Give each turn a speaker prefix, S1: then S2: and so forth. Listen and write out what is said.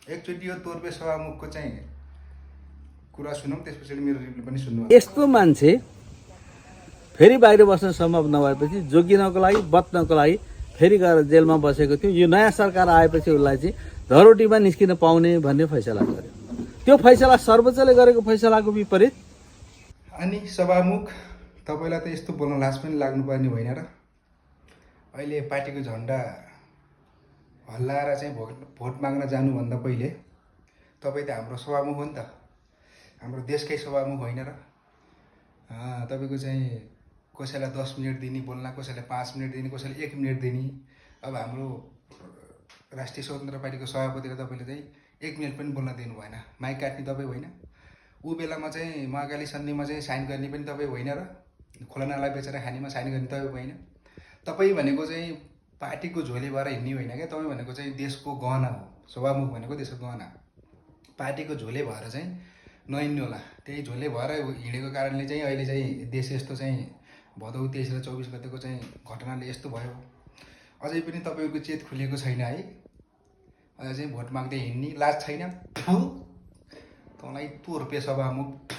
S1: एकचोटि यो तोर्पे सभामुखको चाहिँ कुरा सुनौँ, त्यसपछि मेरो रिप्लाई पनि सुन्नु।
S2: यस्तो मान्छे फेरि बाहिर बस्न सम्भव नभएपछि जोगिनको लागि बच्नको लागि फेरि गएर जेलमा बसेको थियो। यो नयाँ सरकार आएपछि उसलाई चाहिँ धरोटीमा निस्किन पाउने भन्ने फैसला गर्यो। त्यो फैसला सर्वोच्चले गरेको फैसलाको विपरीत।
S1: अनि सभामुख, तपाईँलाई त यस्तो बोल्न लाज पनि लाग्नुपर्ने होइन र? अहिले पार्टीको झन्डा हल्लाएर चाहिँ भोट माग्न जानुभन्दा पहिले तपाईँ त हाम्रो सभामुख हो नि त, हाम्रो देशकै सभामुख होइन र? तपाईँको चाहिँ कसैलाई 10 मिनट दिने बोल्न, कसैलाई 5 मिनट दिने, कसैलाई 1 मिनट दिने। अब हाम्रो राष्ट्रिय स्वतन्त्र पार्टीको सभापतिले तपाईँले चाहिँ 1 मिनट पनि बोल्न दिनु भएन। माइक काट्ने तपाईँ होइन, ऊ बेलामा चाहिँ महाकाली सन्धिमा चाहिँ साइन गर्ने पनि तपाईँ होइन र? खोलानाला बेचेर खानेमा साइन गर्ने तपाईँ होइन। तपाईँ भनेको चाहिँ पार्टीको झोले भएर हिँड्ने होइन क्या, तपाईँ भनेको चाहिँ देशको गहना हो। सभामुख भनेको देशको गहना, पार्टीको झोले भएर चाहिँ नहिँड्नु होला। त्यही झोले भएर हिँडेको कारणले चाहिँ अहिले चाहिँ देश यस्तो चाहिँ भदौ 23 र 24 गतेको चाहिँ घटनाले यस्तो भयो। अझै पनि तपाईँको चेत खुलेको छैन है? अझै चाहिँ भोट माग्दै हिँड्ने लाज छैन? तँलाई तोर्पे सभामुख।